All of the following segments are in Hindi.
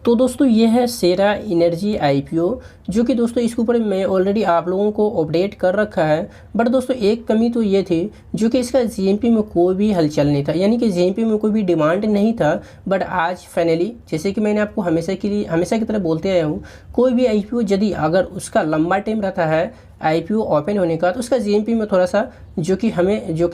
तो दोस्तों ये है सेरा एनर्जी आईपीओ, जो कि दोस्तों इसके ऊपर मैं ऑलरेडी आप लोगों को अपडेट कर रखा है। बट दोस्तों एक कमी तो ये थी, जो कि इसका जीएमपी में कोई भी हलचल नहीं था, यानी कि जीएमपी में कोई भी डिमांड नहीं था। बट आज फाइनली, जैसे कि मैंने आपको हमेशा की तरह बोलते आया हूँ, कोई भी आईपीओ यदि अगर उसका लंबा टाइम रहता है आईपीओ ओपन होने का, तो उसका जीएमपी में थोड़ा सा जो कि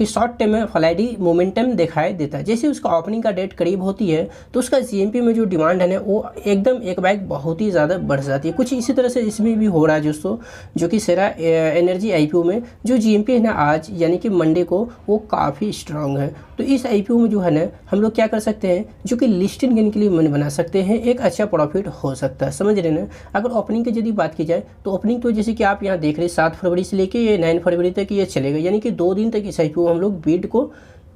शॉर्ट टाइम में फ्लैडी मोमेंटम दिखाई देता है। जैसे उसका ओपनिंग का डेट करीब होती है तो उसका जीएमपी में जो डिमांड है ना, वो एकदम एक बाइक बहुत ही ज़्यादा बढ़ जाती है। कुछ इसी तरह से इसमें भी हो रहा है दोस्तों, जो कि सेरा एनर्जी आईपीओ में जो जीएमपी है ना आज यानी कि मंडे को, वो काफ़ी स्ट्रांग है। तो इस आईपीओ में जो है ना, हम लोग क्या कर सकते हैं, जो कि लिस्टिंग गेन के लिए मन बना सकते हैं, एक अच्छा प्रॉफिट हो सकता है, समझ रहे ना। अगर ओपनिंग की यदि बात की जाए तो ओपनिंग तो जैसे कि आप यहाँ देख रहे हैं 7 फरवरी से लेके ये 9 फरवरी तक ये चलेगा, यानी कि 2 दिन तक इस आईपीओ हम लोग बिड को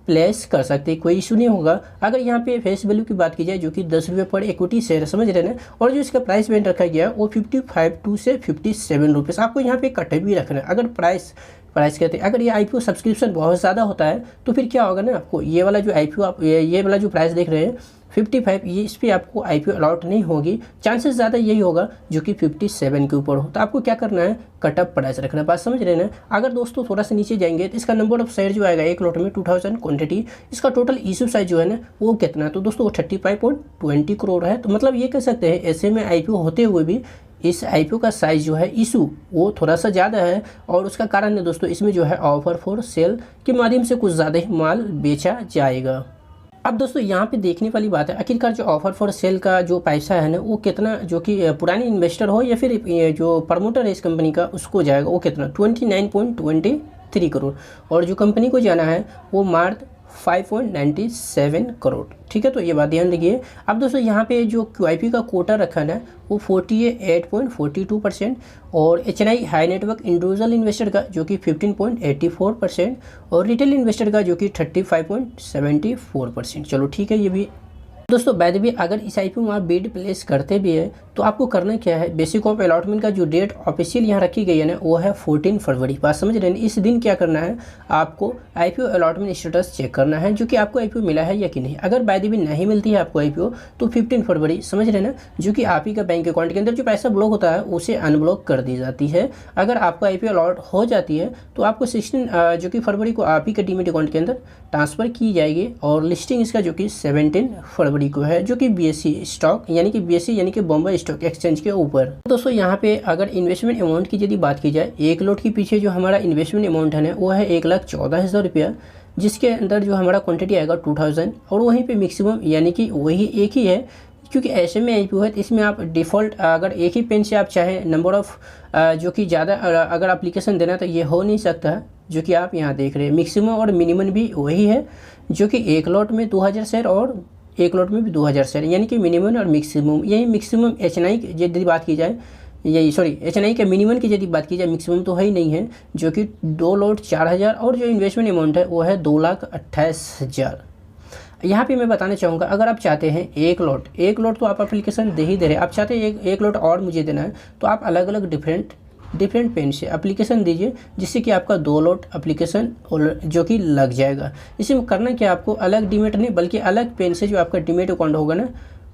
प्लेस कर सकते हैं, कोई इशू नहीं होगा। अगर यहाँ पे फेस वैल्यू की बात की जाए, जो कि 10 रुपये पर इक्विटी शेयर, समझ रहे ना, और जो इसका प्राइस बैंड रखा गया वो 55 से 57 रुपीज़। आपको यहाँ पे कट भी रखना है। अगर प्राइस कहते हैं, अगर ये आईपीओ सब्सक्रिप्शन बहुत ज़्यादा होता है तो फिर क्या होगा ना, आपको ये वाला जो आईपीओ आप ये वाला जो प्राइस देख रहे हैं 55, ये इस पर आपको आईपीओ अलॉट नहीं होगी। चांसेस ज़्यादा यही होगा जो कि 57 के ऊपर हो। तो आपको क्या करना है, कटअप प्राइस रखना है, बात समझ रहे हैं ना। अगर दोस्तों थोड़ा सा नीचे जाएंगे तो इसका नंबर ऑफ शेयर जो आएगा एक लॉट में 2000 क्वांटिटी, इसका टोटल इशू साइज जो है ना वो कितना है, तो दोस्तों वो 35.20 करोड़ है। तो मतलब ये कह सकते हैं ऐसे में आईपीओ होते हुए भी इस आईपीओ का साइज़ जो है इशू वो थोड़ा सा ज़्यादा है। और उसका कारण है दोस्तों, इसमें जो है ऑफर फॉर सेल के माध्यम से कुछ ज़्यादा ही माल बेचा जाएगा। अब दोस्तों यहाँ पे देखने वाली बात है, आखिरकार जो ऑफर फॉर सेल का जो पैसा है ना, वो कितना, जो कि पुराने इन्वेस्टर हो या फिर जो प्रमोटर है इस कंपनी का, उसको जाएगा, वो कितना 29.23 करोड़। और जो कंपनी को जाना है वो मार्च 5.97 करोड़। ठीक है, तो ये बात ध्यान रखिए। अब दोस्तों यहाँ पे जो क्यूआईपी का कोटा रखा है ना, वो 48.42% और HNI high network individual investor का जो कि 15.84% और रिटेल इन्वेस्टर का जो कि 35.74%। चलो ठीक है। ये भी दोस्तों बाय द वे, अगर इस आईपीओ में आप बिड प्लेस करते भी है तो आपको करना क्या है, बेसिक ऑफ अलॉटमेंट का जो डेट ऑफिशियल यहाँ रखी गई है ना, वो है 14 फरवरी। बात समझ रहे हैं। इस दिन क्या करना है, आपको आईपीओ अलॉटमेंट स्टेटस चेक करना है, जो कि आपको आईपीओ मिला है या कि नहीं। अगर बाय द वे नहीं मिलती है आपको आईपीओ, तो 15 फरवरी, समझ रहे हैं ना, जो कि आप ही का बैंक अकाउंट के अंदर जो पैसा ब्लॉक होता है उसे अनब्लॉक कर दी जाती है। अगर आपको आईपीओ अलॉट हो जाती है तो आपको 16 जो कि फरवरी को आप ही के डीमैट अकाउंट के अंदर ट्रांसफ़र की जाएगी। और लिस्टिंग इसका जो कि 17 फरवरी को है, जो कि बीएससी स्टॉक यानी कि बीएससी यानी कि बॉम्बे स्टॉक एक्सचेंज के ऊपर। दोस्तों यहाँ पे अगर इन्वेस्टमेंट अमाउंट की यदि बात की जाए, एक लॉट के पीछे जो हमारा इन्वेस्टमेंट अमाउंट है ना, वो है 1,14,000 रुपया, जिसके अंदर जो हमारा क्वांटिटी आएगा 2000। और वहीं पे मैक्सिमम यानी कि वही एक ही है, क्योंकि ऐसे में आईपीओ है तो इसमें आप डिफ़ॉल्ट अगर एक ही पेन से आप चाहें नंबर ऑफ़ जो कि ज़्यादा अगर एप्लीकेशन देना तो ये हो नहीं सकता, जो कि आप यहाँ देख रहे हैं। मैक्सिमम और मिनिमम भी वही है, जो कि एक लॉट में 2000 शेयर और एक लॉट में भी 2000 शेयर, यानी कि मिनिमम और मैक्सिमम। यही मैक्सिमम एचएनआई की यदि बात की जाए, एचएनआई के मिनिमम की यदि बात की जाए, मैक्सिमम तो है ही नहीं है, जो कि 2 लॉट 4000 और जो इन्वेस्टमेंट अमाउंट है वो है 2,28,000। यहाँ पे मैं बताना चाहूँगा, अगर आप चाहते हैं एक लॉट तो आप एप्लीकेशन दे ही दे रहे हैं, आप चाहते हैं एक लॉट और मुझे देना है, तो आप अलग अलग डिफरेंट पेन से एप्लीकेशन दीजिए, जिससे कि आपका 2 लॉट एप्लीकेशन जो कि लग जाएगा। इसमें करना क्या, आपको अलग डीमेट नहीं बल्कि अलग पेन से जो आपका डीमेट अकाउंट होगा ना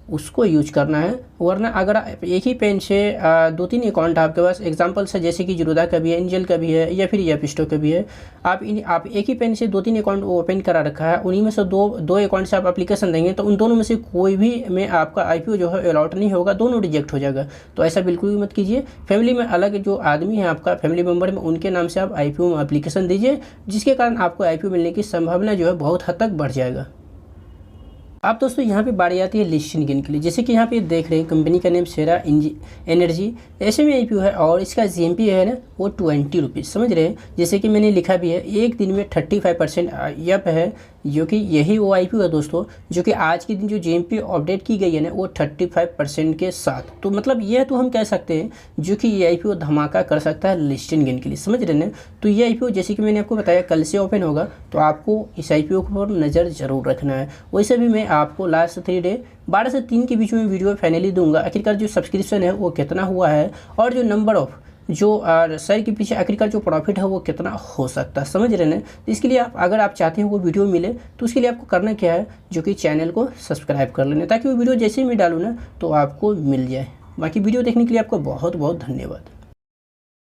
उसको यूज करना है। वरना अगर एक ही पेन से 2-3 अकाउंट आपके पास, एग्जांपल से जैसे कि जीरोधा का भी है, एंजल का भी है या फिर येपिस्टो का भी है, आप एक ही पेन से 2-3 अकाउंट ओपन करा रखा है, उन्हीं में से दो अकाउंट से आप एप्लीकेशन देंगे तो उन दोनों में से कोई भी में आपका आईपीओ जो है अलॉट नहीं होगा, दोनों रिजेक्ट हो जाएगा। तो ऐसा बिल्कुल भी मत कीजिए। फैमिली में अलग जो आदमी है आपका फैमिली मेम्बर में, उनके नाम से आप आईपीओ में एप्लीकेशन दीजिए, जिसके कारण आपको आईपीओ मिलने की संभावना जो है बहुत हद तक बढ़ जाएगा। अब दोस्तों यहाँ पे बारी आती है लिस्टिंग गेन के लिए। जैसे कि यहाँ पे देख रहे हैं कंपनी का नेम सेरा एनर्जी, ऐसे में आईपीओ है और इसका जीएमपी है ना वो 20 रुपीज़, समझ रहे हैं। जैसे कि मैंने लिखा भी है, एक दिन में 35% अप है, जो कि यही वो आईपीओ है दोस्तों, जो कि आज के दिन जो जीएमपी अपडेट की गई है ना वो 35% के साथ। तो मतलब यह तो हम कह सकते हैं जो कि ये आईपीओ धमाका कर सकता है लिस्टिंग गेन के लिए, समझ रहे हैं। तो ये आईपीओ जैसे कि मैंने आपको बताया कल से ओपन होगा, तो आपको इस आईपीओ पर नज़र ज़रूर रखना है। वैसे भी मैं आपको लास्ट 3 डे 12 से 3 के बीच में वीडियो फाइनली दूंगा, आखिरकार जो सब्सक्रिप्शन है वो कितना हुआ है और जो नंबर ऑफ जो शेयर के पीछे आखिरकार जो प्रॉफिट है वो कितना हो सकता है, समझ रहे हैं। तो इसके लिए अगर आप चाहते हैं वो वीडियो मिले तो उसके लिए आपको करना क्या है, जो कि चैनल को सब्सक्राइब कर लेना, ताकि वो वीडियो जैसे ही मैं डालूँ ना तो आपको मिल जाए। बाकी वीडियो देखने के लिए आपको बहुत बहुत धन्यवाद।